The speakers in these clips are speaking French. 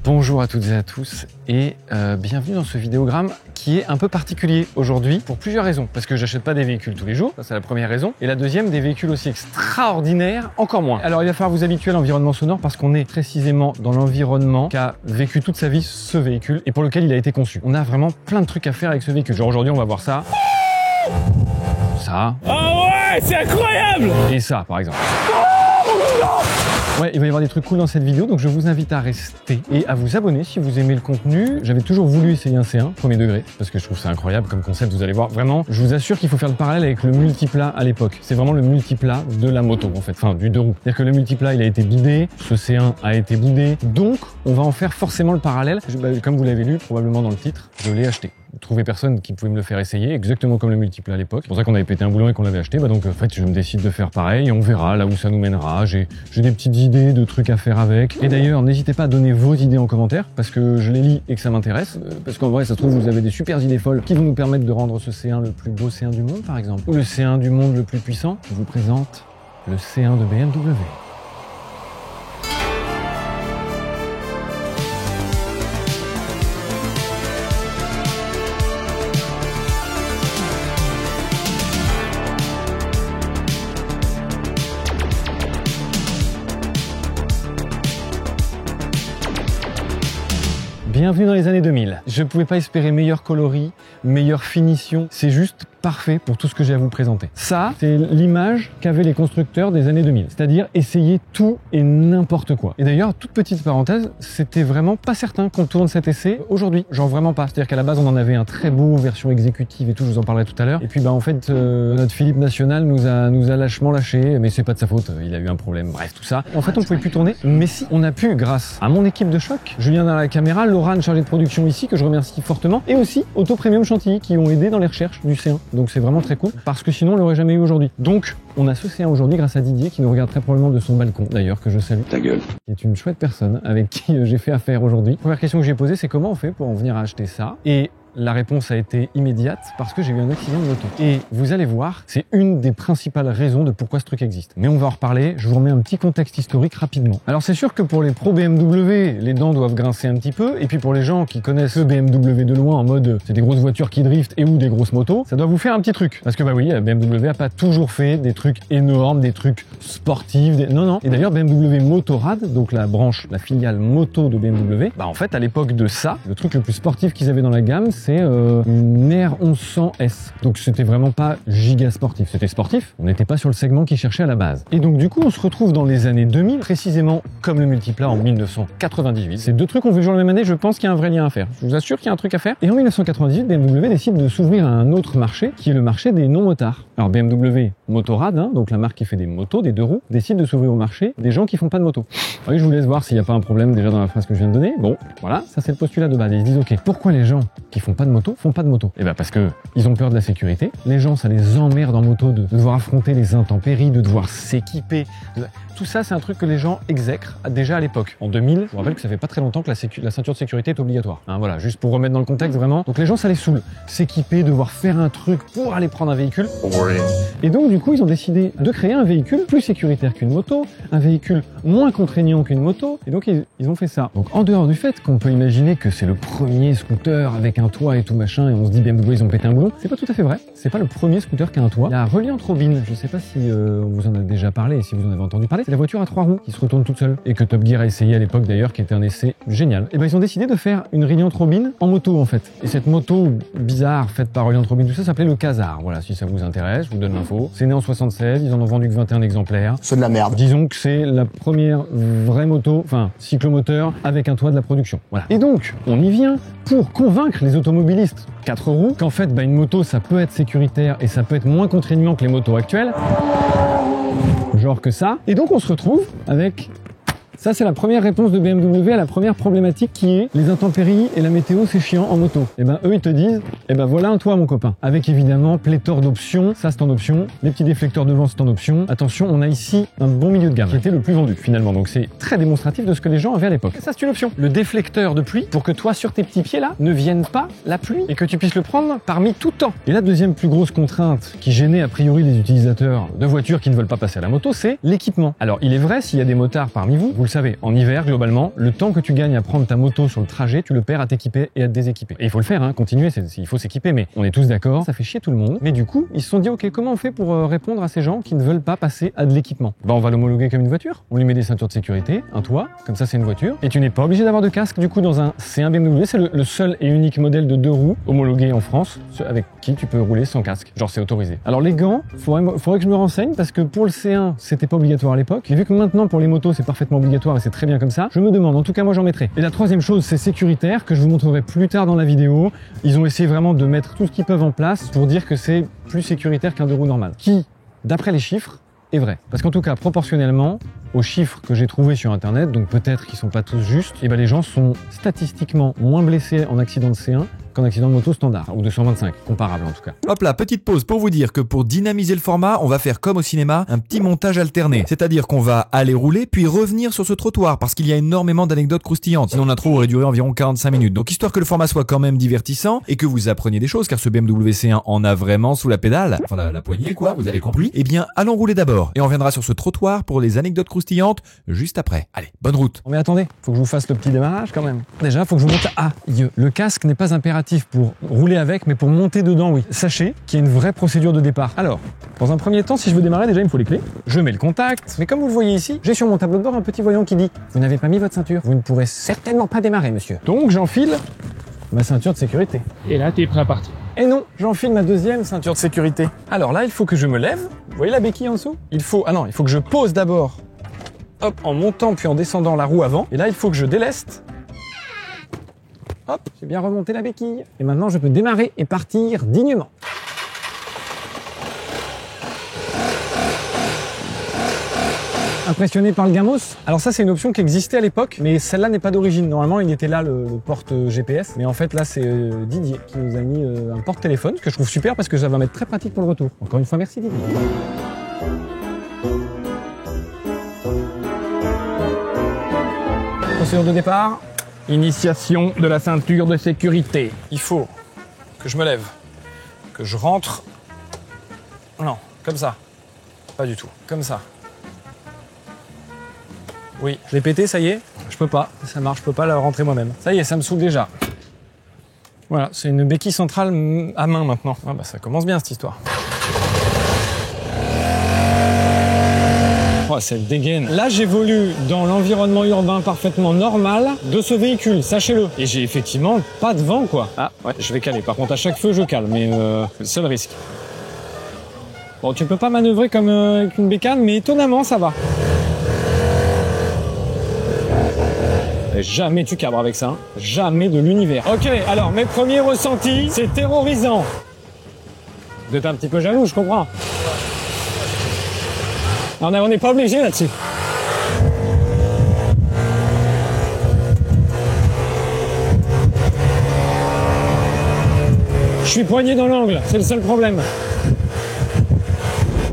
Bonjour à toutes et à tous et bienvenue dans ce vidéogramme qui est un peu particulier aujourd'hui pour plusieurs raisons. Parce que j'achète pas des véhicules tous les jours, ça c'est la première raison. Et la deuxième, des véhicules aussi extraordinaires, encore moins. Alors il va falloir vous habituer à l'environnement sonore parce qu'on est précisément dans l'environnement qu'a vécu toute sa vie ce véhicule et pour lequel il a été conçu. On a vraiment plein de trucs à faire avec ce véhicule. Genre aujourd'hui on va voir ça. Ça. Ah ouais, c'est incroyable! Et ça par exemple. Ouais, il va y avoir des trucs cool dans cette vidéo, donc je vous invite à rester et à vous abonner si vous aimez le contenu. J'avais toujours voulu essayer un C1, premier degré, parce que je trouve ça incroyable comme concept, vous allez voir. Vraiment, je vous assure qu'il faut faire le parallèle avec le multiplat à l'époque. C'est vraiment le multiplat de la moto, en fait, enfin, du deux roues. C'est-à-dire que le multiplat, il a été bidé, ce C1 a été boudé, donc on va en faire forcément le parallèle. Comme vous l'avez lu, probablement dans le titre, je l'ai acheté. Trouver personne qui pouvait me le faire essayer, exactement comme le multiplat à l'époque. C'est pour ça qu'on avait pété un boulon et qu'on l'avait acheté. Donc en fait, je me décide de faire pareil et on verra là où ça nous mènera. J'ai des petites idées de trucs à faire avec. Et d'ailleurs, n'hésitez pas à donner vos idées en commentaire parce que je les lis et que ça m'intéresse. Parce qu'en vrai, ça se trouve, vous avez des super idées folles qui vont nous permettre de rendre ce C1 le plus beau C1 du monde, par exemple. Ou le C1 du monde le plus puissant. Je vous présente le C1 de BMW. Bienvenue dans les années 2000. Je ne pouvais pas espérer meilleur coloris, meilleure finition. C'est juste parfait pour tout ce que j'ai à vous présenter. Ça, c'est l'image qu'avaient les constructeurs des années 2000. C'est-à-dire essayer tout et n'importe quoi. Et d'ailleurs, toute petite parenthèse, c'était vraiment pas certain qu'on tourne cet essai aujourd'hui. Genre vraiment pas. C'est-à-dire qu'à la base, on en avait un très beau version exécutive et tout, je vous en parlerai tout à l'heure. Et puis en fait, notre Philippe National nous a lâchement lâché, mais c'est pas de sa faute, il a eu un problème, bref, tout ça. En fait, on pouvait plus tourner, mais si, on a pu, grâce à mon équipe de choc, Julien dans la caméra, Laurent chargé de production ici, que je remercie fortement, et aussi Auto Premium Chantilly, qui ont aidé dans les recherches du C1. Donc c'est vraiment très cool, parce que sinon on l'aurait jamais eu aujourd'hui. Donc on a ce C1 aujourd'hui grâce à Didier, qui nous regarde très probablement de son balcon, d'ailleurs, que je salue. Ta gueule. Qui est une chouette personne avec qui j'ai fait affaire aujourd'hui. Première question que j'ai posée, c'est comment on fait pour en venir à acheter ça? Et la réponse a été immédiate parce que j'ai eu un accident de moto. Et vous allez voir, c'est une des principales raisons de pourquoi ce truc existe. Mais on va en reparler, je vous remets un petit contexte historique rapidement. Alors c'est sûr que pour les pro BMW, les dents doivent grincer un petit peu, et puis pour les gens qui connaissent le BMW de loin en mode c'est des grosses voitures qui driftent et ou des grosses motos, ça doit vous faire un petit truc. Parce que bah oui, BMW a pas toujours fait des trucs énormes, des trucs sportifs, Non. Et d'ailleurs BMW Motorrad, donc la branche, la filiale moto de BMW, bah en fait à l'époque de ça, le truc le plus sportif qu'ils avaient dans la gamme, c'est une R1100S. Donc c'était vraiment pas giga sportif. C'était sportif, on n'était pas sur le segment qu'ils cherchaient à la base. Et donc du coup, on se retrouve dans les années 2000, précisément comme le multiplat en 1998. Ces deux trucs ont vu le jour la même année, je pense qu'il y a un vrai lien à faire. Je vous assure qu'il y a un truc à faire. Et en 1998, BMW décide de s'ouvrir à un autre marché, qui est le marché des non-motards. Alors BMW Motorrad, donc la marque qui fait des motos, des deux roues, décide de s'ouvrir au marché des gens qui font pas de moto. Oui, je vous laisse voir s'il n'y a pas un problème déjà dans la phrase que je viens de donner. Bon, voilà, ça c'est le postulat de base. Ils se disent, ok, pourquoi les gens qui font pas de moto font pas de moto? Et ben parce que ils ont peur de la sécurité. Les gens, ça les emmerde en moto de devoir affronter les intempéries, de devoir s'équiper. Tout ça, c'est un truc que les gens exècrent déjà à l'époque. En 2000, je vous rappelle que ça fait pas très longtemps que la ceinture de sécurité est obligatoire. Voilà, juste pour remettre dans le contexte vraiment. Donc les gens, ça les saoule. S'équiper, devoir faire un truc pour aller prendre un véhicule. Et donc du coup, ils ont décidé de créer un véhicule plus sécuritaire qu'une moto, un véhicule moins contraignant qu'une moto. Et donc ils ont fait ça. Donc en dehors du fait qu'on peut imaginer que c'est le premier scooter avec un toit et tout machin, et on se dit BMW ils ont pété un boulon, c'est pas tout à fait vrai. C'est pas le premier scooter qui a un toit. La Reliant Robin, je sais pas si on vous en a déjà parlé et si vous en avez entendu parler, c'est la voiture à 3 roues qui se retourne toute seule et que Top Gear a essayé à l'époque d'ailleurs, qui était un essai génial. Et ben ils ont décidé de faire une Reliant Robin en moto en fait. Et cette moto bizarre faite par Reliant Robin, tout ça s'appelait le Quasar. Voilà, si ça vous intéresse, je vous donne l'info. C'est né en 76, ils en ont vendu que 21 exemplaires. C'est de la merde. Disons que c'est la première vraie moto, enfin cyclomoteur avec un toit de la production. Voilà. Et donc, on y vient pour convaincre les automobilistes 4 roues qu'en fait, une moto, ça peut être sécuritaire et ça peut être moins contraignant que les motos actuelles. Genre que ça. Et donc, on se retrouve avec Ça, c'est la première réponse de BMW à la première problématique qui est les intempéries et la météo, c'est chiant en moto. Et ben, eux, ils te disent, et ben voilà un toit, mon copain. Avec évidemment pléthore d'options. Ça, c'est en option. Les petits déflecteurs devant, c'est en option. Attention, on a ici un bon milieu de gamme qui était le plus vendu, finalement. Donc, c'est très démonstratif de ce que les gens avaient à l'époque. Ça, c'est une option. Le déflecteur de pluie pour que toi, sur tes petits pieds là, ne vienne pas la pluie et que tu puisses le prendre parmi tout temps. Et la deuxième plus grosse contrainte qui gênait a priori les utilisateurs de voitures qui ne veulent pas passer à la moto, c'est l'équipement. Alors, il est vrai, s'il y a des motards parmi vous, vous le savez, en hiver, globalement, le temps que tu gagnes à prendre ta moto sur le trajet, tu le perds à t'équiper et à te déséquiper. Et il faut le faire, hein, continuer, il faut s'équiper, mais on est tous d'accord, ça fait chier tout le monde. Mais du coup, ils se sont dit, ok, comment on fait pour répondre à ces gens qui ne veulent pas passer à de l'équipement? Bah, on va l'homologuer comme une voiture. On lui met des ceintures de sécurité, un toit, comme ça c'est une voiture. Et tu n'es pas obligé d'avoir de casque, du coup, dans un C1 BMW, c'est le seul et unique modèle de 2 roues homologué en France, avec qui tu peux rouler sans casque. Genre, c'est autorisé. Alors, les gants, faudrait que je me renseigne, parce que pour le C1, c'était pas obligatoire à l'époque. Et vu que maintenant, pour les motos, c'est parfaitement obligatoire et c'est très bien comme ça, je me demande, en tout cas, moi j'en mettrai. Et la troisième chose, c'est sécuritaire, que je vous montrerai plus tard dans la vidéo. Ils ont essayé vraiment de mettre tout ce qu'ils peuvent en place pour dire que c'est plus sécuritaire qu'un 2 roues normal. Qui, d'après les chiffres, est vrai. Parce qu'en tout cas, proportionnellement, aux chiffres que j'ai trouvés sur internet, donc peut-être qu'ils sont pas tous justes, et ben les gens sont statistiquement moins blessés en accident de C1 qu'en accident de moto standard, ou 225, comparable en tout cas. Hop là, petite pause pour vous dire que pour dynamiser le format, on va faire comme au cinéma, un petit montage alterné. C'est-à-dire qu'on va aller rouler, puis revenir sur ce trottoir, parce qu'il y a énormément d'anecdotes croustillantes. Sinon l'intro aurait duré environ 45 minutes. Donc histoire que le format soit quand même divertissant, et que vous appreniez des choses, car ce BMW C1 en a vraiment sous la pédale, enfin la poignée quoi, vous avez compris. Eh bien, allons rouler d'abord, et on reviendra sur ce trottoir pour les anecdotes croustillantes juste après. Allez, bonne route. Mais attendez, faut que je vous fasse le petit démarrage quand même. Déjà, faut que je vous montre... Ah, le casque n'est pas impératif pour rouler avec, mais pour monter dedans, oui. Sachez qu'il y a une vraie procédure de départ. Alors, dans un premier temps, si je veux démarrer, déjà, il me faut les clés. Je mets le contact. Mais comme vous le voyez ici, j'ai sur mon tableau de bord un petit voyant qui dit « Vous n'avez pas mis votre ceinture. Vous ne pourrez certainement pas démarrer, monsieur. » Donc, j'enfile ma ceinture de sécurité. Et là, t'es prêt à partir. Et non, j'enfile ma deuxième ceinture de sécurité. Alors là, il faut que je me lève. Vous voyez la béquille en dessous? Il faut que je pose d'abord, hop, en montant puis en descendant la roue avant. Et là, il faut que je déleste. Hop, j'ai bien remonté la béquille. Et maintenant, je peux démarrer et partir dignement. Impressionné par le Gamos? Alors ça, c'est une option qui existait à l'époque, mais celle-là n'est pas d'origine. Normalement, il était là, le porte GPS. Mais en fait, là, c'est Didier qui nous a mis un porte-téléphone, ce que je trouve super parce que ça va m'être très pratique pour le retour. Encore une fois, merci Didier. Procédure de départ. Initiation de la ceinture de sécurité. Il faut que je me lève, que je rentre. Non, comme ça. Pas du tout. Comme ça. Oui, je l'ai pété, ça y est. Je peux pas. Ça marche, je peux pas la rentrer moi-même. Ça y est, ça me saoule déjà. Voilà, c'est une béquille centrale à main maintenant. Ah bah ça commence bien cette histoire. Oh, cette dégaine. Là, j'évolue dans l'environnement urbain parfaitement normal de ce véhicule, sachez-le. Et j'ai effectivement pas de vent, quoi. Ah, ouais, je vais caler. Par contre, à chaque feu, je cale, mais c'est le seul risque. Bon, tu peux pas manœuvrer comme avec une bécane, mais étonnamment, ça va. Et jamais tu cabres avec ça, hein. Jamais de l'univers. Ok, alors, mes premiers ressentis, c'est terrorisant. Vous êtes un petit peu jaloux, je comprends. On n'est pas obligé là-dessus. Je suis poigné dans l'angle, c'est le seul problème.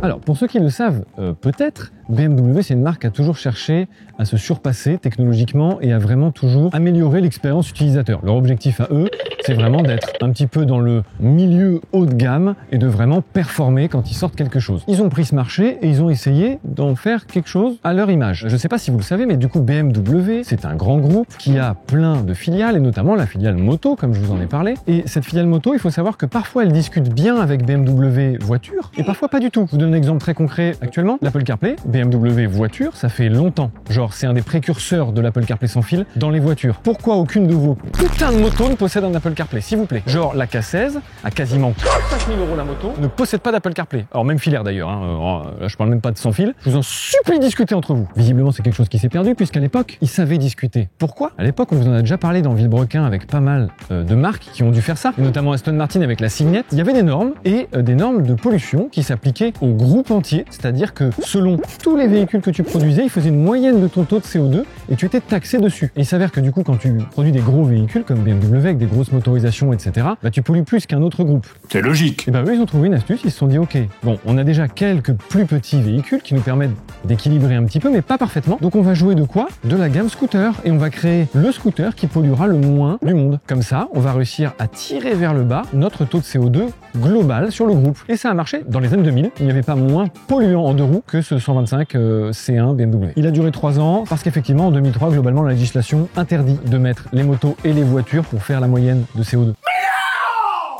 Alors, pour ceux qui le savent, peut-être, BMW, c'est une marque qui a toujours cherché à se surpasser technologiquement et à vraiment toujours améliorer l'expérience utilisateur. Leur objectif à eux, c'est vraiment d'être un petit peu dans le milieu haut de gamme et de vraiment performer quand ils sortent quelque chose. Ils ont pris ce marché et ils ont essayé d'en faire quelque chose à leur image. Je ne sais pas si vous le savez, mais du coup, BMW, c'est un grand groupe qui a plein de filiales et notamment la filiale moto, comme je vous en ai parlé. Et cette filiale moto, il faut savoir que parfois, elle discute bien avec BMW voiture et parfois pas du tout. Je vous donne un exemple très concret actuellement. L'Apple CarPlay, BMW voiture, ça fait longtemps. Genre, c'est un des précurseurs de l'Apple CarPlay sans fil dans les voitures. Pourquoi aucune de vos putains de motos ne possède un Apple CarPlay, s'il vous plaît? Genre, la K16, à quasiment 45 000 € la moto, ne possède pas d'Apple CarPlay. Alors, même filaire d'ailleurs, hein. Là, je parle même pas de sans fil. Je vous en supplie, discutez entre vous. Visiblement, c'est quelque chose qui s'est perdu, puisqu'à l'époque, ils savaient discuter. Pourquoi? À l'époque, on vous en a déjà parlé dans Villebrequin avec pas mal de marques qui ont dû faire ça, et notamment Aston Martin avec la Signet. Il y avait des normes, et des normes de pollution qui s'appliquaient au groupe entier, c'est-à-dire que selon tous les véhicules que tu produisais, il faisait une moyenne de ton taux de CO2 et tu étais taxé dessus. Et il s'avère que du coup, quand tu produis des gros véhicules comme BMW avec des grosses motorisations, etc., bah, tu pollues plus qu'un autre groupe. C'est logique. Et bah eux, ils ont trouvé une astuce, ils se sont dit, ok, bon, on a déjà quelques plus petits véhicules qui nous permettent d'équilibrer un petit peu, mais pas parfaitement. Donc on va jouer de quoi? De la gamme scooter. Et on va créer le scooter qui polluera le moins du monde. Comme ça, on va réussir à tirer vers le bas notre taux de CO2 global sur le groupe. Et ça a marché. Dans les années 2000, il n'y avait pas moins polluant en deux roues que ce 125 C1 BMW. Il a duré 3 ans parce qu'effectivement, en 2003, globalement, la législation interdit de mettre les motos et les voitures pour faire la moyenne de CO2.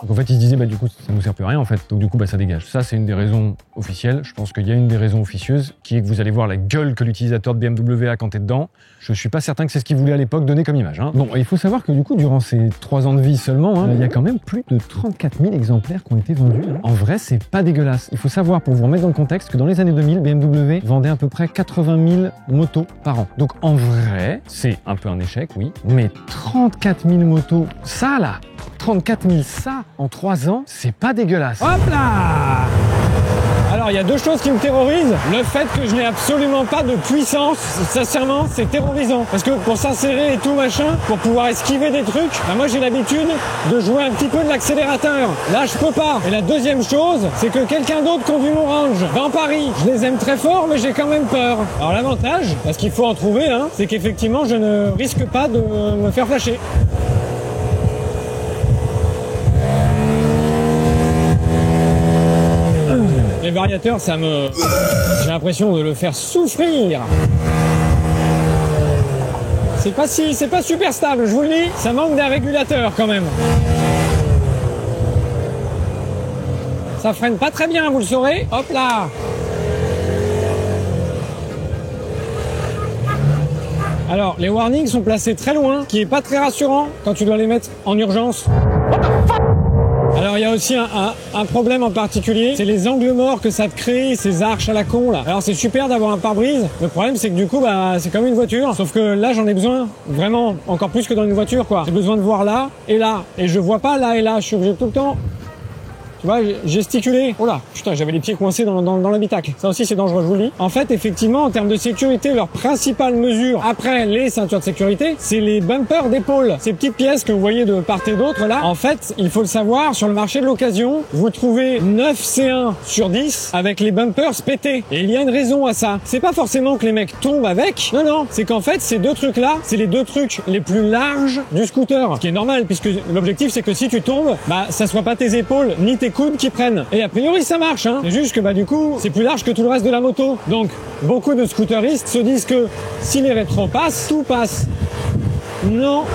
Donc en fait, ils se disaient, bah du coup, ça nous sert plus à rien en fait. Donc du coup, bah ça dégage. Ça, c'est une des raisons officielles. Je pense qu'il y a une des raisons officieuses qui est que vous allez voir la gueule que l'utilisateur de BMW a quand t'es dedans. Je suis pas certain que c'est ce qu'il voulait à l'époque donner comme image. Hein. Bon, il faut savoir que du coup, durant ces 3 ans de vie seulement, il y a quand même plus de 34 000 exemplaires qui ont été vendus. Hein. En vrai, c'est pas dégueulasse. Il faut savoir, pour vous remettre dans le contexte, que dans les années 2000, BMW vendait à peu près 80 000 motos par an. Donc en vrai, c'est un peu un échec, oui. Mais 34 000 motos, ça là, 34 000 ça en 3 ans, c'est pas dégueulasse. Hop là! Alors, il y a 2 choses qui me terrorisent. Le fait que je n'ai absolument pas de puissance, sincèrement, c'est terrorisant. Parce que pour s'insérer et tout machin, pour pouvoir esquiver des trucs, bah moi j'ai l'habitude de jouer un petit peu de l'accélérateur. Là, je peux pas. Et la deuxième chose, c'est que quelqu'un d'autre conduit mon Range. Dans Paris, je les aime très fort, mais j'ai quand même peur. Alors l'avantage, parce qu'il faut en trouver, hein, c'est qu'effectivement, je ne risque pas de me faire flasher. Les variateurs, ça me... J'ai l'impression de le faire souffrir. C'est pas super stable, je vous le dis. Ça manque d'un régulateur quand même. Ça freine pas très bien, vous le saurez. Hop là. Alors, les warnings sont placés très loin, ce qui est pas très rassurant quand tu dois les mettre en urgence. Alors il y a aussi un problème en particulier, c'est les angles morts que ça te crée, ces arches à la con là. Alors c'est super d'avoir un pare-brise, le problème c'est que du coup bah c'est comme une voiture, sauf que là j'en ai besoin, vraiment, encore plus que dans une voiture quoi. J'ai besoin de voir là, et je vois pas là et là, je suis obligé tout le temps... Tu vois, gesticuler. Oh là, putain, j'avais les pieds coincés dans l'habitacle. Ça aussi, c'est dangereux, je vous le dis. En fait, effectivement, en termes de sécurité, leur principale mesure, après les ceintures de sécurité, c'est les bumpers d'épaule. Ces petites pièces que vous voyez de part et d'autre, là. En fait, il faut le savoir, sur le marché de l'occasion, vous trouvez 9 C1 sur 10 avec les bumpers pétés. Et il y a une raison à ça. C'est pas forcément que les mecs tombent avec. Non, non. C'est qu'en fait, ces 2 trucs-là, c'est les 2 trucs les plus larges du scooter. Ce qui est normal, puisque l'objectif, c'est que si tu tombes, bah, ça soit pas tes épaules, ni tes coudes qui prennent. Et a priori ça marche, hein. C'est juste que bah du coup c'est plus large que tout le reste de la moto. Donc beaucoup de scooteristes se disent que si les rétros passent, tout passe. Non.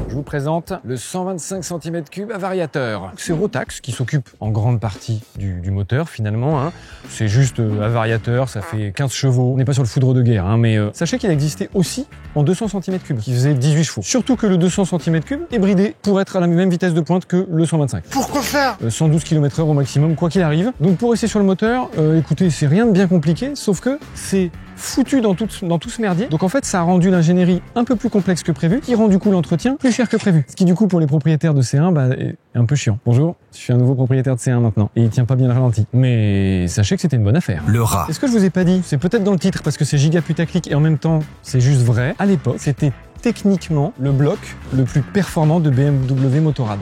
Je vous présente le 125 cm3 à variateur. C'est Rotax qui s'occupe en grande partie du moteur finalement. Hein. C'est juste à variateur, ça fait 15 chevaux. On n'est pas sur le foudre de guerre, hein, mais sachez qu'il existait aussi en 200 cm3 qui faisait 18 chevaux. Surtout que le 200 cm3 est bridé pour être à la même vitesse de pointe que le 125. Pourquoi faire 112 km/h au maximum, quoi qu'il arrive. Donc pour rester sur le moteur, écoutez, c'est rien de bien compliqué, sauf que c'est foutu dans tout ce merdier. Donc en fait, ça a rendu l'ingénierie un peu plus complexe que prévu, qui rend du coup l'entretien plus cher que prévu. Ce qui du coup pour les propriétaires de C1 bah, est un peu chiant. Bonjour, je suis un nouveau propriétaire de C1 maintenant et il tient pas bien le ralenti. Mais sachez que c'était une bonne affaire. Le rat. Est-ce que je vous ai pas dit? C'est peut-être dans le titre parce que c'est giga putaclic et en même temps c'est juste vrai. À l'époque, c'était techniquement le bloc le plus performant de BMW Motorrad.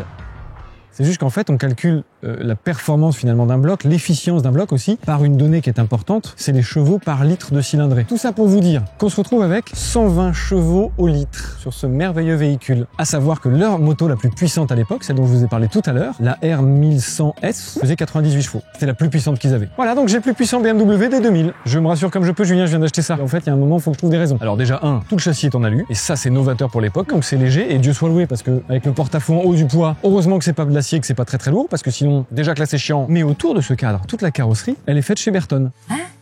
C'est juste qu'en fait, on calcule la performance finalement d'un bloc, l'efficience d'un bloc aussi, par une donnée qui est importante, c'est les chevaux par litre de cylindrée. Tout ça pour vous dire qu'on se retrouve avec 120 chevaux au litre sur ce merveilleux véhicule. À savoir que leur moto la plus puissante à l'époque, celle dont je vous ai parlé tout à l'heure, la R1100S, faisait 98 chevaux. C'était la plus puissante qu'ils avaient. Voilà, donc j'ai le plus puissant BMW des 2000. Je me rassure comme je peux, Julien, je viens d'acheter ça. Et en fait, il y a un moment, il faut que je trouve des raisons. Alors déjà, tout le châssis est en alu, et ça c'est novateur pour l'époque, donc c'est léger, et Dieu soit loué, parce que avec le porte-à-faux en haut du poids, heureusement que c'est pas de l'acier, que c'est pas très lourd, parce que sinon, déjà que là c'est chiant. Mais autour de ce cadre, toute la carrosserie, elle est faite chez Bertone.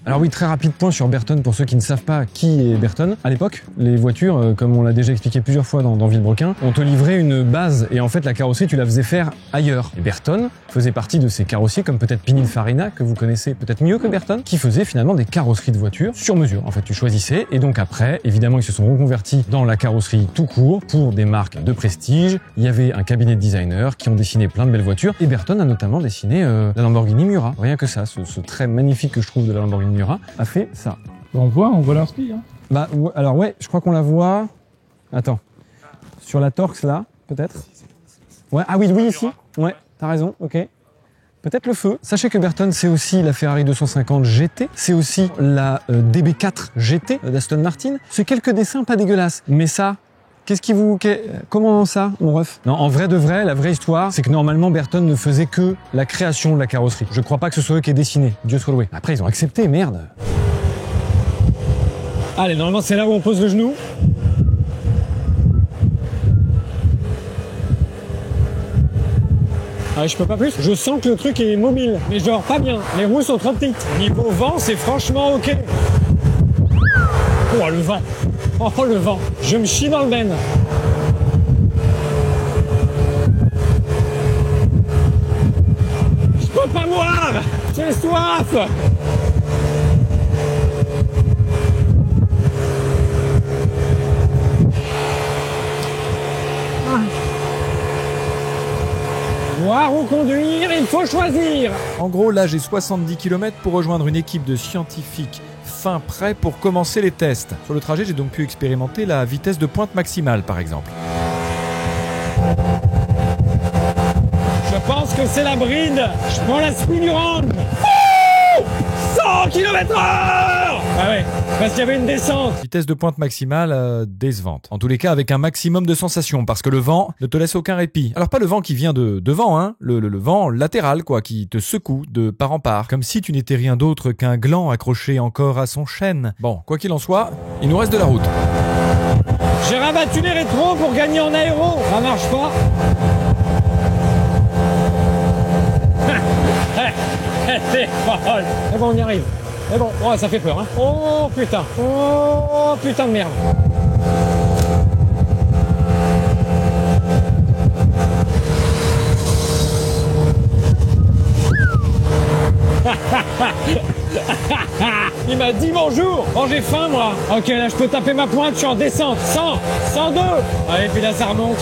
Alors oui, très rapide point sur Bertone pour ceux qui ne savent pas qui est Bertone. À l'époque, les voitures, comme on l'a déjà expliqué plusieurs fois dans Villebrequin, on te livrait une base et en fait la carrosserie tu la faisais faire ailleurs. Et Bertone faisait partie de ces carrossiers comme peut-être Pininfarina que vous connaissez peut-être mieux que Bertone, qui faisait finalement des carrosseries de voitures sur mesure. En fait, tu choisissais et donc après, évidemment, ils se sont reconvertis dans la carrosserie tout court pour des marques de prestige. Il y avait un cabinet de designers qui ont dessiné plein de belles voitures et Bertone a notamment dessiné la Lamborghini Miura. Rien que ça, ce trait magnifique que je trouve de la Lamborghini Miura a fait ça. On voit l'inspi. Hein. Bah alors ouais, je crois qu'on la voit. Attends, sur la Torx là, peut-être. Ouais, ah oui, ici. Ouais, t'as raison. Ok. Peut-être le feu. Sachez que Bertone, c'est aussi la Ferrari 250 GT, c'est aussi la DB4 GT d'Aston Martin. C'est quelques dessins pas dégueulasses, mais ça, Qu'est-ce qui vous... Comment ça, mon ref? Non, en vrai de vrai, la vraie histoire, c'est que normalement, Burton ne faisait que la création de la carrosserie. Je crois pas que ce soit eux qui aient dessiné. Dieu soit loué. Après, ils ont accepté, merde. Allez, normalement, c'est là où on pose le genou. Ah, je peux pas plus. Je sens que le truc est mobile, mais genre pas bien. Les roues sont trop petites. Niveau vent, c'est franchement ok. Oh, le vent. Oh, le vent. Je me chie dans le ben. Je peux pas boire. J'ai soif. Boire ou conduire, il faut choisir. En gros, là, j'ai 70 km pour rejoindre une équipe de scientifiques fin prêts pour commencer les tests. Sur le trajet, j'ai donc pu expérimenter la vitesse de pointe maximale, par exemple. Je pense que c'est la bride. Je prends la speed orange. 100 km/h. Ah ouais, parce qu'il y avait une descente. Vitesse de pointe maximale décevante. En tous les cas, avec un maximum de sensations, parce que le vent ne te laisse aucun répit. Alors pas le vent qui vient de devant, hein, le vent latéral, quoi, qui te secoue de part en part, comme si tu n'étais rien d'autre qu'un gland accroché encore à son chêne. Bon, quoi qu'il en soit, il nous reste de la route. J'ai rabattu les rétros pour gagner en aéro. Ça marche pas. C'est folle. Mais bon, on y arrive. Mais bon, oh, ça fait peur, hein. Oh putain. Oh putain de merde. Il m'a dit bonjour. Oh, j'ai faim, moi. Ok, là, je peux taper ma pointe. Je suis en descente. 100, 102. Allez, puis là, ça remonte.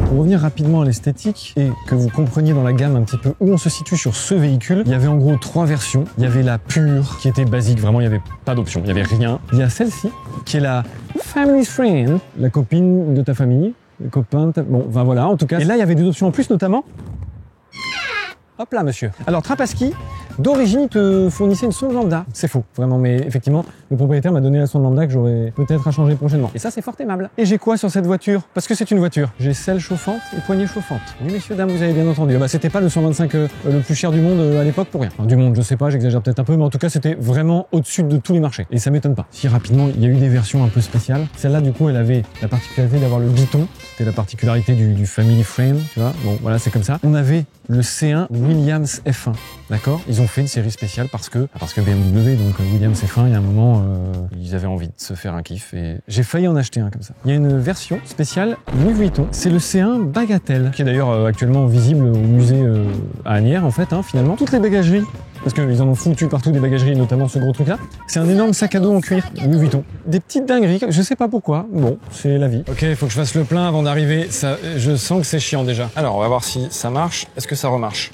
Pour revenir rapidement à l'esthétique et que vous compreniez dans la gamme un petit peu où on se situe sur ce véhicule, il y avait en gros 3 versions. Il y avait la pure qui était basique, vraiment il n'y avait pas d'option, il n'y avait rien. Il y a celle-ci qui est la Family Friend, la copine de ta famille, le copain de ta... Bon, ben voilà, en tout cas. Et là il y avait des options en plus notamment... Hop là, monsieur. Alors, Trapaski, d'origine, il te fournissait une sonde lambda. C'est faux, vraiment, mais effectivement, le propriétaire m'a donné la sonde lambda que j'aurai peut-être à changer prochainement. Et ça, c'est fort aimable. Et j'ai quoi sur cette voiture? Parce que c'est une voiture. J'ai selle chauffante et poignée chauffante. Oui, messieurs, dames, vous avez bien entendu. Bah, c'était pas le 125 le plus cher du monde à l'époque pour rien. Enfin, du monde, je sais pas, j'exagère peut-être un peu, mais en tout cas, c'était vraiment au-dessus de tous les marchés. Et ça m'étonne pas. Si rapidement, il y a eu des versions un peu spéciales. Celle-là, du coup, elle avait la particularité d'avoir le guidon. C'était la particularité du Family Frame, tu vois. Bon, voilà, c'est comme ça. On avait le C1 Williams F1, d'accord? Ils ont fait une série spéciale parce que BMW, donc Williams F1, il y a un moment, ils avaient envie de se faire un kiff et j'ai failli en acheter un comme ça. Il y a une version spéciale Louis Vuitton, c'est le C1 Bagatelle, qui est d'ailleurs actuellement visible au musée à Asnières, en fait, hein, finalement. Toutes les bagageries, parce qu'ils en ont foutu partout des bagageries, notamment ce gros truc-là. C'est un énorme sac à dos en cuir, Louis Vuitton. Des petites dingueries, je sais pas pourquoi, bon, c'est la vie. Ok, il faut que je fasse le plein avant d'arriver, ça, je sens que c'est chiant déjà. Alors, on va voir si ça marche, est-ce que ça remarche?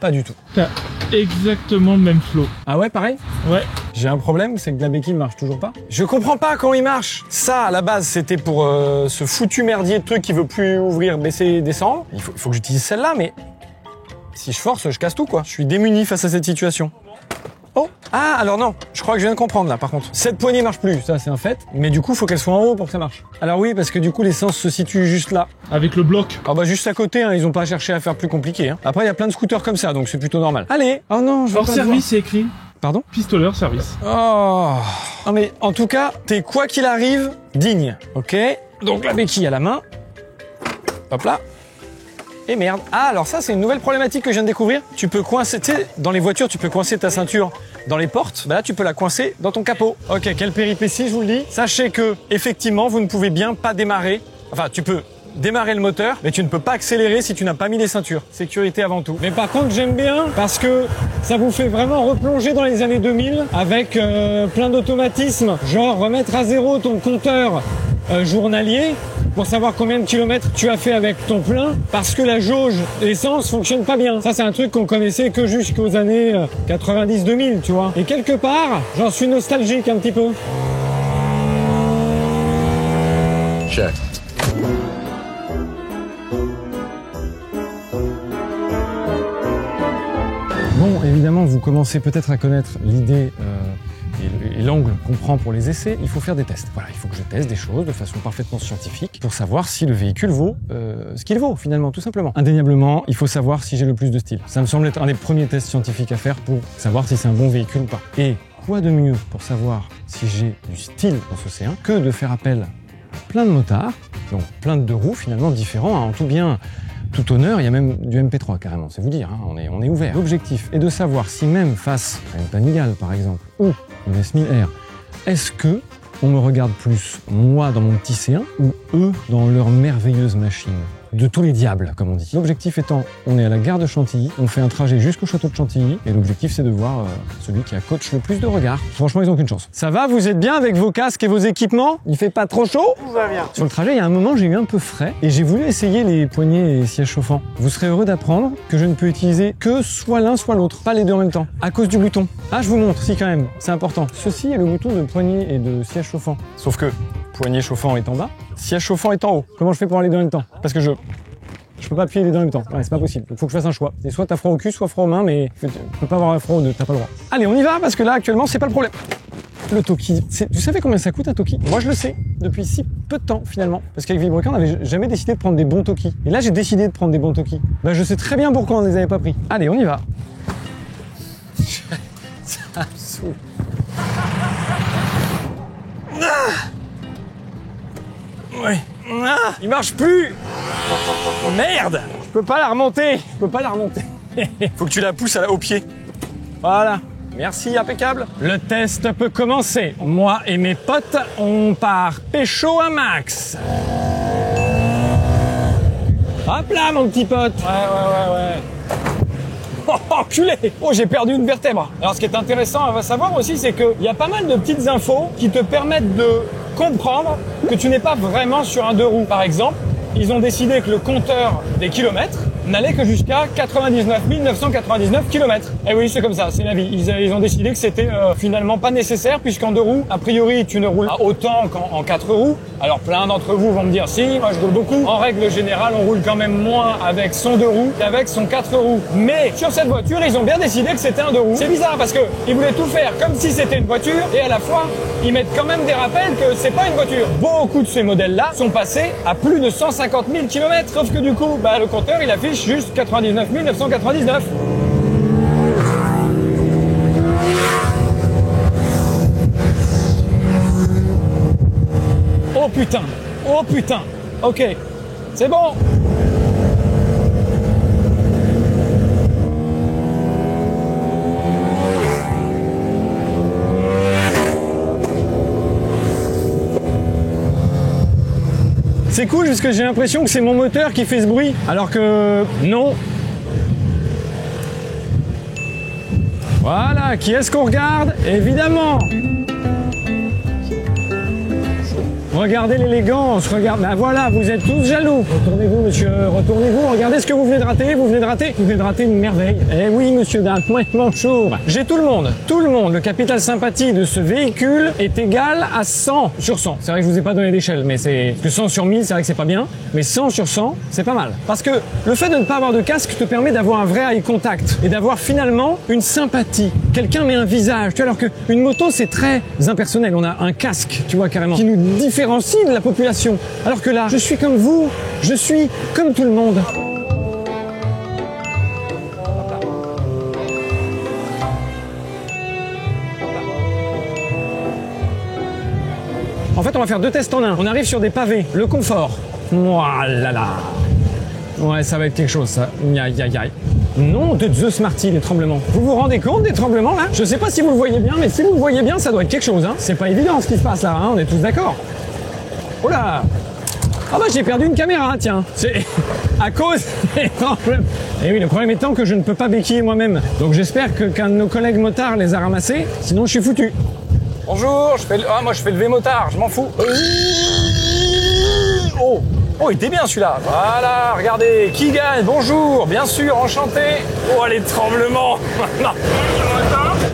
Pas du tout. T'as exactement le même flow. Ah ouais, pareil? Ouais. J'ai un problème, c'est que la béquille marche toujours pas. Je comprends pas comment il marche. Ça, à la base, c'était pour ce foutu merdier de truc qui veut plus ouvrir, baisser, descendre. Il faut que j'utilise celle-là, mais si je force, je casse tout, quoi. Je suis démuni face à cette situation. Oh! Ah, alors non, je crois que je viens de comprendre là par contre. Cette poignée marche plus, ça c'est un fait, mais du coup faut qu'elle soit en haut pour que ça marche. Alors oui, parce que du coup l'essence se situe juste là. Avec le bloc. Ah bah juste à côté, hein, ils ont pas cherché à faire plus compliqué. Hein. Après il y a plein de scooters comme ça, donc c'est plutôt normal. Allez! Oh non, je veux Hors pas service, c'est écrit. Pardon? Pistoleur service. Oh! Non mais en tout cas, t'es quoi qu'il arrive, digne, ok? Donc la béquille à la main. Hop là. Et merde. Ah, alors ça, c'est une nouvelle problématique que je viens de découvrir. Tu peux coincer, tu sais, dans les voitures, tu peux coincer ta ceinture dans les portes. Bah là, tu peux la coincer dans ton capot. Ok, quelle péripétie, je vous le dis. Sachez que, effectivement, vous ne pouvez bien pas démarrer. Enfin, tu peux démarrer le moteur, mais tu ne peux pas accélérer si tu n'as pas mis les ceintures. Sécurité avant tout. Mais par contre, j'aime bien parce que ça vous fait vraiment replonger dans les années 2000 avec plein d'automatismes. Genre, remettre à zéro ton compteur journalier pour savoir combien de kilomètres tu as fait avec ton plein parce que la jauge essence fonctionne pas bien. Ça, c'est un truc qu'on connaissait que jusqu'aux années 90-2000, tu vois. Et quelque part, j'en suis nostalgique un petit peu. Check. Bon, évidemment, vous commencez peut-être à connaître l'idée l'angle qu'on prend pour les essais, il faut faire des tests. Voilà, il faut que je teste des choses de façon parfaitement scientifique pour savoir si le véhicule vaut ce qu'il vaut, finalement, tout simplement. Indéniablement, il faut savoir si j'ai le plus de style. Ça me semble être un des premiers tests scientifiques à faire pour savoir si c'est un bon véhicule ou pas. Et quoi de mieux pour savoir si j'ai du style dans ce C1 que de faire appel à plein de motards, donc plein de deux roues finalement différents, hein, en tout bien, tout honneur, il y a même du MP3 carrément, c'est vous dire, hein, on est ouvert. L'objectif est de savoir si même face à une Panigale par exemple, ou une S1000R, est-ce que on me regarde plus moi dans mon petit C1 ou eux dans leur merveilleuse machine de tous les diables, comme on dit. L'objectif étant, on est à la gare de Chantilly, on fait un trajet jusqu'au château de Chantilly, et l'objectif c'est de voir celui qui a coach le plus de regards. Franchement, ils n'ont qu'une chance. Ça va, vous êtes bien avec vos casques et vos équipements? Il fait pas trop chaud? Tout va bien. Sur le trajet, il y a un moment, j'ai eu un peu frais, et j'ai voulu essayer les poignées et sièges chauffants. Vous serez heureux d'apprendre que je ne peux utiliser que soit l'un, soit l'autre, pas les deux en même temps, à cause du bouton. Ah, je vous montre, si quand même, c'est important. Ceci est le bouton de poignée et de siège chauffant. Sauf que, poignée chauffant est en bas, siège chauffant est en haut. Comment je fais pour aller dans le même temps? Parce que je peux pas appuyer les deux en même temps. Ouais, c'est pas possible. Il faut que je fasse un choix. C'est soit t'as froid au cul, soit froid aux mains, mais tu peux pas avoir froid aux deux, t'as pas le droit. Allez, on y va, parce que là, actuellement, c'est pas le problème. Le Toki, vous savez combien ça coûte un Toki? Moi, je le sais, depuis si peu de temps, finalement. Parce qu'avec Villebrequin, on n'avait jamais décidé de prendre des bons Toki. Et là, j'ai décidé de prendre des bons Toki. Bah, je sais très bien pourquoi on ne les avait pas pris. Allez, on y va. Ça me saoule. Ouais. Ah, il marche plus. Merde. Je peux pas la remonter. Faut que tu la pousses au pied. Voilà. Merci, impeccable. Le test peut commencer. Moi et mes potes, on part pécho un max. Hop là, mon petit pote. Ouais. Oh, enculé! Oh, j'ai perdu une vertèbre. Alors, ce qui est intéressant à savoir aussi, c'est qu'il y a pas mal de petites infos qui te permettent de comprendre que tu n'es pas vraiment sur un deux roues. Par exemple, ils ont décidé que le compteur des kilomètres n'allait que jusqu'à 99 999 km. Et oui, c'est comme ça, c'est la vie. Ils ont décidé que c'était finalement pas nécessaire, puisqu'en deux roues, a priori, tu ne roules pas autant qu'en quatre roues. Alors plein d'entre vous vont me dire, si, moi je roule beaucoup. En règle générale, on roule quand même moins avec son deux roues qu'avec son quatre roues. Mais sur cette voiture, ils ont bien décidé que c'était un deux roues. C'est bizarre parce que ils voulaient tout faire comme si c'était une voiture, et à la fois, ils mettent quand même des rappels que c'est pas une voiture. Beaucoup de ces modèles-là sont passés à plus de 150 000 km, sauf que du coup, bah, le compteur, il affiche juste 99 999. Oh putain, ok, c'est bon. C'est cool parce que j'ai l'impression que c'est mon moteur qui fait ce bruit, alors que non. Voilà, qui est-ce qu'on regarde? Évidemment. Regardez l'élégance, regarde, ben voilà, vous êtes tous jaloux. Retournez-vous, monsieur, retournez-vous, regardez ce que vous venez de rater, vous venez de rater une merveille. Eh oui, monsieur Dame, bonjour. J'ai tout le monde, le capital sympathie de ce véhicule est égal à 100 sur 100. C'est vrai que je vous ai pas donné d'échelle, mais c'est, parce que 100 sur 1000, c'est vrai que c'est pas bien, mais 100 sur 100, c'est pas mal. Parce que le fait de ne pas avoir de casque te permet d'avoir un vrai eye contact et d'avoir finalement une sympathie. Quelqu'un met un visage, tu vois, alors qu'une moto, c'est très impersonnel. On a un casque, tu vois, carrément, qui nous différencie de la population. Alors que là, je suis comme vous, je suis comme tout le monde. En fait, on va faire deux tests en un. On arrive sur des pavés. Le confort. Voilà là. Ouais, ça va être quelque chose, ça. Aïe, aïe, aïe. Non de The Smarty, les tremblements. Vous vous rendez compte des tremblements, là? Je sais pas si vous le voyez bien, mais si vous le voyez bien, ça doit être quelque chose, hein. C'est pas évident, ce qui se passe, là, hein. On est tous d'accord. Oh là! Ah bah j'ai perdu une caméra, tiens. C'est à cause des tremblements. Et oui, le problème étant que je ne peux pas béquiller moi-même. Donc j'espère qu'un de nos collègues motards les a ramassés, sinon je suis foutu. Bonjour, moi je fais le V-motard, je m'en fous. Oh, il était bien celui-là. Voilà, regardez, qui gagne? Bonjour, bien sûr, enchanté. Oh, les tremblements.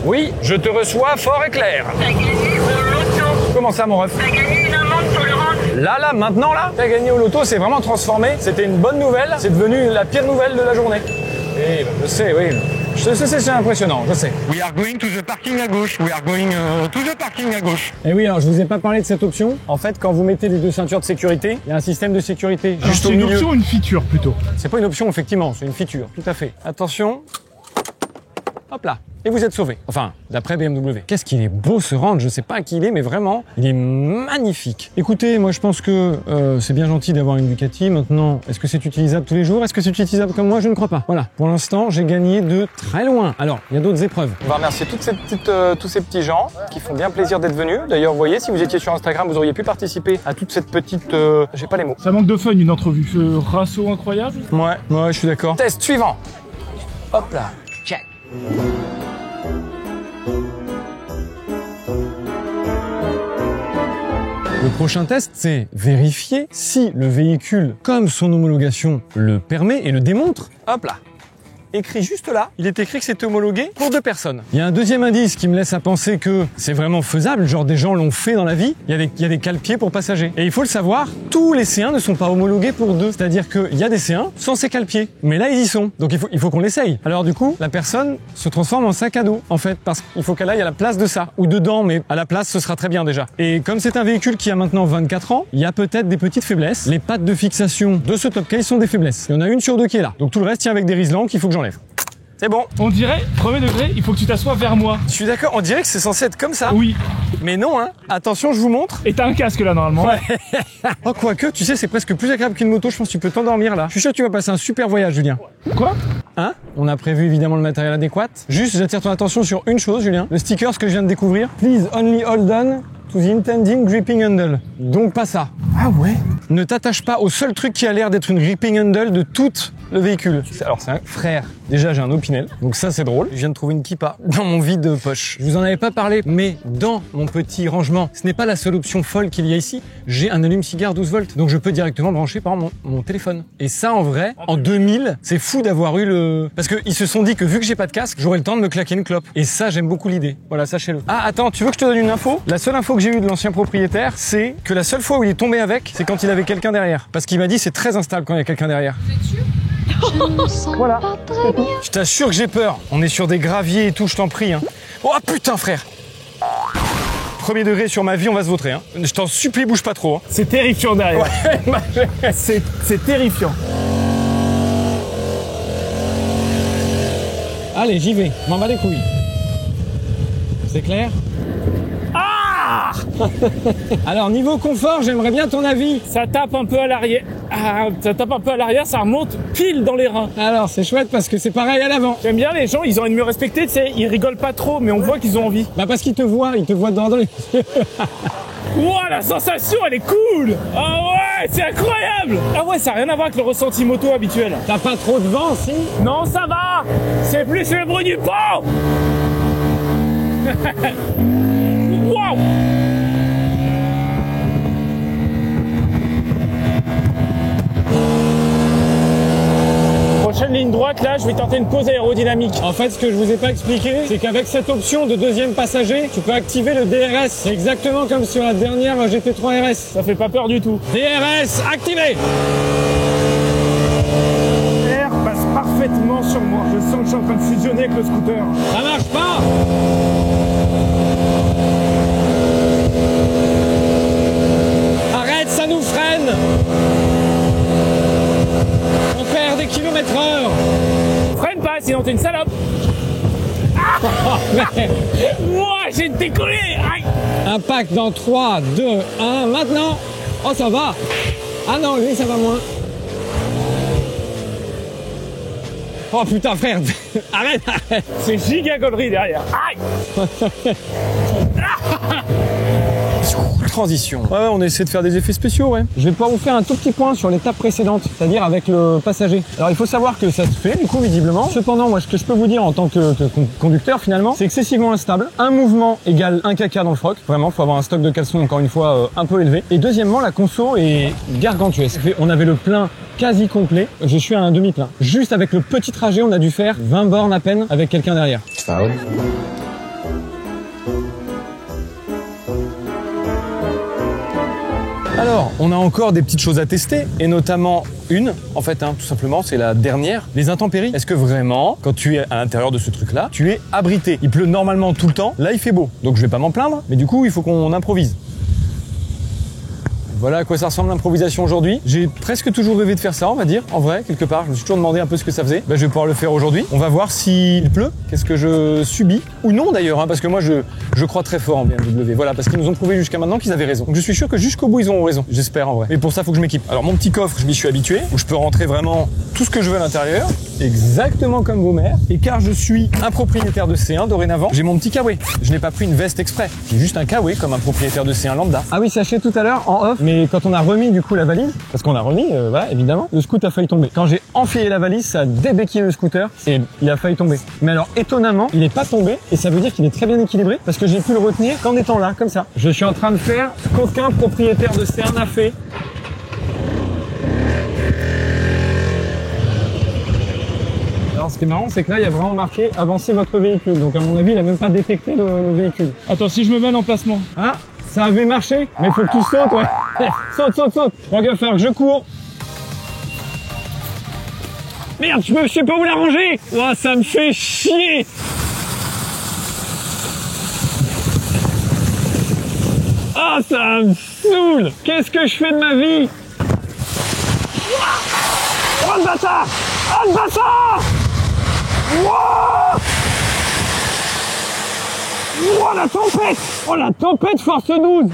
Oui, je te reçois fort et clair. T'as gagné au loto. Comment ça, mon ref? T'as gagné une amende tolérante. Là, maintenant, là, t'as gagné au loto, c'est vraiment transformé. C'était une bonne nouvelle, c'est devenu la pire nouvelle de la journée. Oui, je sais, oui. Je sais, c'est impressionnant, je sais. We are going to the parking à gauche. We are going to the parking à gauche. Et oui, alors je vous ai pas parlé de cette option. En fait, quand vous mettez les deux ceintures de sécurité, il y a un système de sécurité Alors, juste au c'est une milieu. option ou une feature plutôt? C'est pas une option, effectivement, c'est une feature, tout à fait. Attention. Hop là. Et vous êtes sauvé. Enfin, d'après BMW. Qu'est-ce qu'il est beau ce range, je sais pas à qui il est, mais vraiment, il est magnifique. Écoutez, moi je pense que c'est bien gentil d'avoir une Ducati. Maintenant, est-ce que c'est utilisable tous les jours? Est-ce que c'est utilisable comme moi? Je ne crois pas. Voilà, pour l'instant, j'ai gagné de très loin. Alors, il y a d'autres épreuves. On va remercier toutes ces petites, tous ces petits gens qui font bien plaisir d'être venus. D'ailleurs, vous voyez, si vous étiez sur Instagram, vous auriez pu participer à toute cette petite... j'ai pas les mots. Ça manque de fun une entrevue. Ce rasso incroyable. Ouais, je suis d'accord. Test suivant. Hop là. Check. Le prochain test, c'est vérifier si le véhicule, comme son homologation le permet et le démontre, hop là, écrit juste là, il est écrit que c'est homologué pour 2 personnes. Il y a un deuxième indice qui me laisse à penser que c'est vraiment faisable, genre des gens l'ont fait dans la vie, il y a des cale-pieds pour passagers. Et il faut le savoir, tous les C1 ne sont pas homologués pour 2, c'est-à-dire qu'il y a des C1 sans ces cale-pieds, mais là ils y sont, donc il faut qu'on l'essaye. Alors du coup, la personne se transforme en sac à dos, en fait, parce qu'il faut qu'elle aille à la place de ça, ou dedans, mais à la place ce sera très bien déjà. Et comme c'est un véhicule qui a maintenant 24 ans, il y a peut-être des petites faiblesses. Les pattes de fixation de ce top case sont des faiblesses. Il y en a une sur 2 qui est là, donc tout le reste tient avec des riselants qu'il faut que j'enlève. C'est bon. On dirait, premier degré, il faut que tu t'assoies vers moi. Je suis d'accord, on dirait que c'est censé être comme ça. Oui. Mais non, hein. Attention, je vous montre. Et t'as un casque là normalement. Ouais. Oh, quoique, tu sais, c'est presque plus agréable qu'une moto. Je pense que tu peux t'endormir là. Je suis sûr que tu vas passer un super voyage, Julien. Quoi? Hein? On a prévu évidemment le matériel adéquat. Juste, j'attire ton attention sur une chose, Julien. Le sticker, ce que je viens de découvrir. Please only hold on to the intending gripping handle. Donc pas ça. Ah ouais? Ne t'attache pas au seul truc qui a l'air d'être une gripping handle de tout le véhicule. Alors c'est un frère. Déjà j'ai un Opinel, donc ça c'est drôle. Je viens de trouver une kippa dans mon vide poche. Je vous en avais pas parlé, mais dans mon petit rangement, ce n'est pas la seule option folle qu'il y a ici. J'ai un allume-cigare 12 volts, donc je peux directement brancher par mon téléphone. Et ça en vrai, en 2000, c'est fou d'avoir eu le... Parce qu'ils se sont dit que vu que j'ai pas de casque, j'aurais le temps de me claquer une clope. Et ça j'aime beaucoup l'idée. Voilà, sachez-le. Ah attends, tu veux que je te donne une info? La seule info que j'ai eue de l'ancien propriétaire, c'est que la seule fois où il est tombé avec, c'est quand il avait quelqu'un derrière. Parce qu'il m'a dit c'est très instable quand il y a quelqu'un derrière. Voilà. Je t'assure que j'ai peur. On est sur des graviers et tout, je t'en prie. Hein. Oh putain frère. Premier degré sur ma vie, on va se vautrer. Hein. Je t'en supplie, bouge pas trop. Hein. C'est terrifiant derrière. Ouais, C'est terrifiant. allez, j'y vais. Je m'en bats les couilles. C'est clair? Alors niveau confort, j'aimerais bien ton avis. Ça tape un peu à l'arrière. Ah, ça tape un peu à l'arrière, ça remonte pile dans les reins. Alors c'est chouette parce que c'est pareil à l'avant. J'aime bien les gens, ils ont envie de me respecter, tu sais, ils rigolent pas trop, mais on voit qu'ils ont envie. Bah parce qu'ils te voient dans les yeux. Ouah, la sensation, elle est cool. Ah ouais, c'est incroyable. Ah ouais, ça n'a rien à voir avec le ressenti moto habituel. T'as pas trop de vent, si? Non, ça va. C'est plus le bruit du pont. Waouh. Prochaine ligne droite, là, je vais tenter une pause aérodynamique. En fait, ce que je vous ai pas expliqué, c'est qu'avec cette option de deuxième passager, tu peux activer le DRS. C'est exactement comme sur la dernière GT3 RS. Ça fait pas peur du tout. DRS activé. L'air passe parfaitement sur moi. Je sens que je suis en train de fusionner avec le scooter. Ça marche pas. Arrête, ça nous freine. On perd des km/h. Freine pas, sinon t'es une salope. Ah. Moi, j'ai décollé. Aïe. Impact dans 3, 2, 1, maintenant. Oh, ça va. Ah non, lui, ça va moins. Oh putain, frère. Arrête, arrête. C'est giga gaulerie derrière. Aïe. Transition. Ouais, on essaie de faire des effets spéciaux, ouais. Je vais pouvoir vous faire un tout petit point sur l'étape précédente, c'est-à-dire avec le passager. Alors, il faut savoir que ça se fait, du coup, visiblement. Cependant, moi, ce que je peux vous dire en tant que conducteur, finalement, c'est excessivement instable. Un mouvement égale un caca dans le froc. Vraiment, faut avoir un stock de caleçon, encore une fois, un peu élevé. Et deuxièmement, la conso est gargantuesque. On avait le plein quasi complet. Je suis à un demi-plein. Juste avec le petit trajet, on a dû faire 20 bornes à peine avec quelqu'un derrière. Foul. Alors, on a encore des petites choses à tester, et notamment une, en fait, tout simplement, c'est la dernière, les intempéries. Est-ce que vraiment, quand tu es à l'intérieur de ce truc-là, tu es abrité? Il pleut normalement tout le temps, là il fait beau, donc je vais pas m'en plaindre, mais du coup, il faut qu'on improvise. Voilà à quoi ça ressemble l'improvisation aujourd'hui. J'ai presque toujours rêvé de faire ça, on va dire, en vrai, quelque part. Je me suis toujours demandé un peu ce que ça faisait. Je vais pouvoir le faire aujourd'hui. On va voir s'il pleut, qu'est-ce que je subis, ou non d'ailleurs, parce que moi je crois très fort en BMW. Voilà, parce qu'ils nous ont prouvé jusqu'à maintenant qu'ils avaient raison. Donc je suis sûr que jusqu'au bout ils auront raison, j'espère en vrai. Mais pour ça, il faut que je m'équipe. Alors mon petit coffre, je m'y suis habitué, où je peux rentrer vraiment tout ce que je veux à l'intérieur, exactement comme vos mères. Et car je suis un propriétaire de C1 dorénavant, j'ai mon petit kawaii. Je n'ai pas pris une veste exprès, j'ai juste un kawaii comme un propriétaire de C1 lambda. Ah oui, sachez tout à l'heure en off, mais quand on a remis du coup la valise, parce qu'on a remis, voilà, évidemment, le scoot a failli tomber. Quand j'ai enfilé la valise, ça a débéquillé le scooter et il a failli tomber. Mais alors étonnamment, il n'est pas tombé et ça veut dire qu'il est très bien équilibré parce que j'ai pu le retenir qu'en étant là, comme ça. Je suis en train de faire ce qu'aucun propriétaire de C1 n'a fait. Alors ce qui est marrant, c'est que là, il y a vraiment marqué « Avancez votre véhicule ». Donc à mon avis, il n'a même pas détecté le véhicule. Attends, si je me mets en emplacement. Ah, ça avait marché, mais il faut que tu sautes, ouais. Saute. Bon, il va falloir que je cours. Merde, je sais pas où la ranger. Oh, ça me fait chier. Ah, ça me saoule. Qu'est-ce que je fais de ma vie? Oh, le bâtard! Oh, le bâtard! Wow! Oh, la tempête! Oh, la tempête force 12!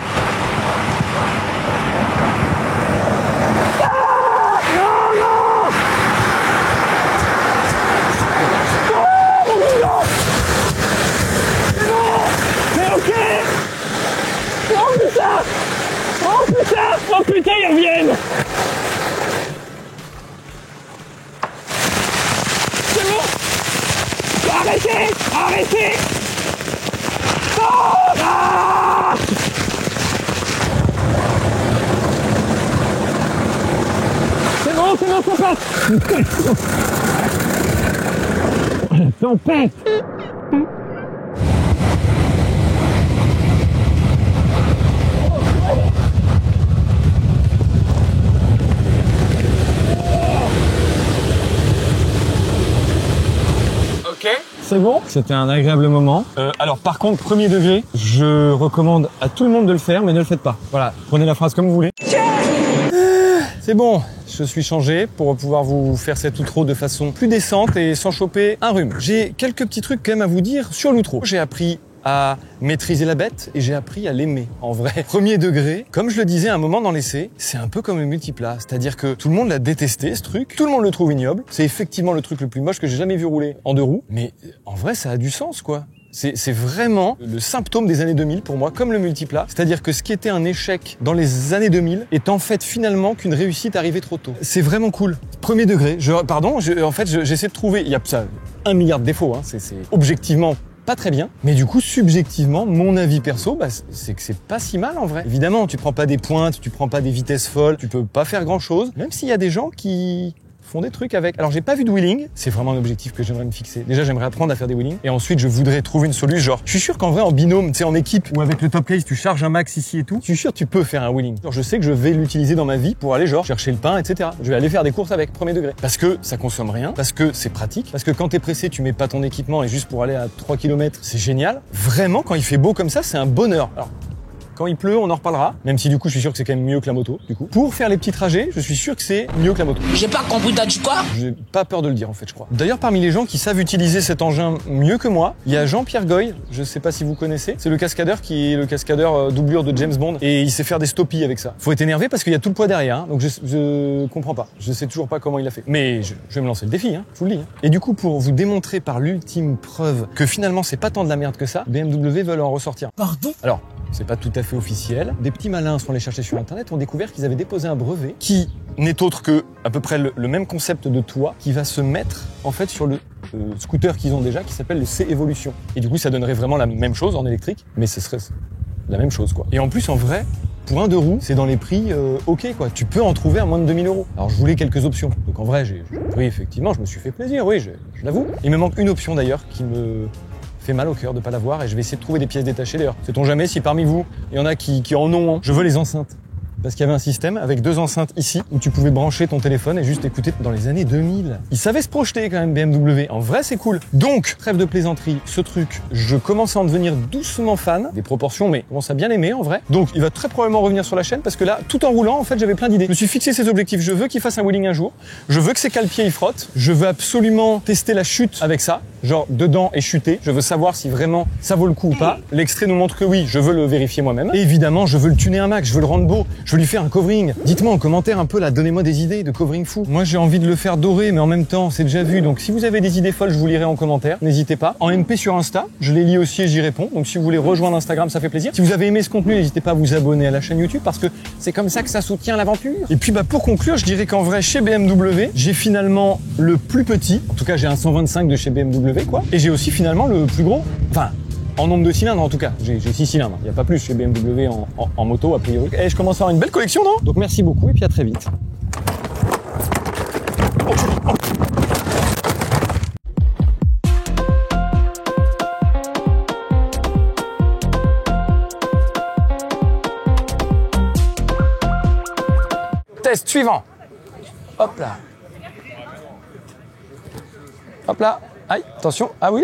Oh putain, ils reviennent! C'est bon? Arrêtez! Oh, ah! C'est bon, ça passe! Tempête! C'est bon, c'était un agréable moment. Alors par contre, premier degré, je recommande à tout le monde de le faire, mais ne le faites pas. Voilà, prenez la phrase comme vous voulez. C'est bon, je suis changé pour pouvoir vous faire cette outro de façon plus décente et sans choper un rhume. J'ai quelques petits trucs quand même à vous dire sur l'outro. J'ai appris à maîtriser la bête et j'ai appris à l'aimer en vrai. Premier degré, comme je le disais à un moment dans l'essai, c'est un peu comme le multiplat, c'est-à-dire que tout le monde l'a détesté ce truc, tout le monde le trouve ignoble, c'est effectivement le truc le plus moche que j'ai jamais vu rouler en deux roues, mais en vrai ça a du sens quoi. C'est vraiment le symptôme des années 2000 pour moi, comme le multiplat. C'est-à-dire que ce qui était un échec dans les années 2000 est en fait finalement qu'une réussite arrivée trop tôt. C'est vraiment cool. Premier degré. J'essaie de trouver, il y a ça 1 milliard de défauts, hein. C'est objectivement pas très bien, mais du coup subjectivement mon avis perso c'est que c'est pas si mal en vrai. Évidemment tu prends pas des pointes, tu prends pas des vitesses folles, tu peux pas faire grand chose, même s'il y a des gens qui font des trucs avec. Alors j'ai pas vu de wheeling, c'est vraiment un objectif que j'aimerais me fixer. Déjà j'aimerais apprendre à faire des wheelings et ensuite je voudrais trouver une solution genre. Je suis sûr qu'en vrai en binôme, tu sais en équipe ou avec le top case tu charges un max ici et tout, je suis sûr que tu peux faire un wheeling. Genre je sais que je vais l'utiliser dans ma vie pour aller genre chercher le pain etc. Je vais aller faire des courses avec premier degré parce que ça consomme rien, parce que c'est pratique, parce que quand t'es pressé tu mets pas ton équipement et juste pour aller à 3 km c'est génial. Vraiment quand il fait beau comme ça c'est un bonheur. Alors quand il pleut, on en reparlera. Même si du coup, je suis sûr que c'est quand même mieux que la moto, du coup. Pour faire les petits trajets, je suis sûr que c'est mieux que la moto. J'ai pas compris, t'as dit quoi? J'ai pas peur de le dire, en fait, je crois. D'ailleurs, parmi les gens qui savent utiliser cet engin mieux que moi, il y a Jean-Pierre Goy. Je sais pas si vous connaissez. C'est le cascadeur qui est le cascadeur doublure de James Bond. Et il sait faire des stoppies avec ça. Faut être énervé parce qu'il y a tout le poids derrière. Hein. Donc je comprends pas. Je sais toujours pas comment il a fait. Mais je vais me lancer le défi, hein. Je vous le dis. Hein. Et du coup, pour vous démontrer par l'ultime preuve que finalement, c'est pas tant de la merde que ça, BMW veulent en ressortir. Pardon? Alors, c'est pas tout à fait officiel. Des petits malins sont allés chercher sur internet, ont découvert qu'ils avaient déposé un brevet qui n'est autre que à peu près le même concept de toit qui va se mettre en fait sur le scooter qu'ils ont déjà qui s'appelle le C-Evolution. Et du coup ça donnerait vraiment la même chose en électrique, mais ce serait la même chose quoi. Et en plus en vrai, pour un deux roues, c'est dans les prix ok quoi. Tu peux en trouver à moins de 2000 €. Alors je voulais quelques options. Donc en vrai, oui effectivement, je me suis fait plaisir, oui, je l'avoue. Il me manque une option d'ailleurs qui me fait mal au cœur de pas l'avoir et je vais essayer de trouver des pièces détachées d'ailleurs. Sait-on jamais si parmi vous, il y en a qui en ont. Hein. Je veux les enceintes. Parce qu'il y avait un système avec 2 enceintes ici où tu pouvais brancher ton téléphone et juste écouter dans les années 2000. Ils savaient se projeter quand même BMW. En vrai, c'est cool. Donc, trêve de plaisanterie, ce truc, je commence à en devenir doucement fan. Des proportions, mais je commence à bien aimer en vrai. Donc, il va très probablement revenir sur la chaîne parce que là, tout en roulant, en fait, j'avais plein d'idées. Je me suis fixé ces objectifs. Je veux qu'il fasse un wheeling un jour. Je veux que ses cale-pieds y frottent. Je veux absolument tester la chute avec ça. Genre dedans et chuter. Je veux savoir si vraiment ça vaut le coup ou pas. L'extrait nous montre que oui, je veux le vérifier moi-même. Et évidemment, je veux le tuner un max, je veux le rendre beau, je veux lui faire un covering. Dites-moi en commentaire un peu là, donnez-moi des idées de covering fou. Moi, j'ai envie de le faire doré, mais en même temps, c'est déjà vu. Donc si vous avez des idées folles, je vous lirai en commentaire. N'hésitez pas. En MP sur Insta, je les lis aussi et j'y réponds. Donc si vous voulez rejoindre Instagram, ça fait plaisir. Si vous avez aimé ce contenu, n'hésitez pas à vous abonner à la chaîne YouTube parce que c'est comme ça que ça soutient l'aventure. Et puis pour conclure, je dirais qu'en vrai, chez BMW, j'ai finalement le plus petit. En tout cas, j'ai un 125 de chez BMW, quoi. Et j'ai aussi finalement le plus gros. Enfin, en nombre de cylindres en tout cas. J'ai 6 cylindres. Il n'y a pas plus chez BMW en moto a priori. Et je commence à avoir une belle collection, non? Donc merci beaucoup et puis à très vite. Test suivant. Hop là. Hop là. Aïe, attention. Ah oui,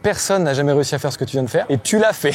personne n'a jamais réussi à faire ce que tu viens de faire. Et tu l'as fait.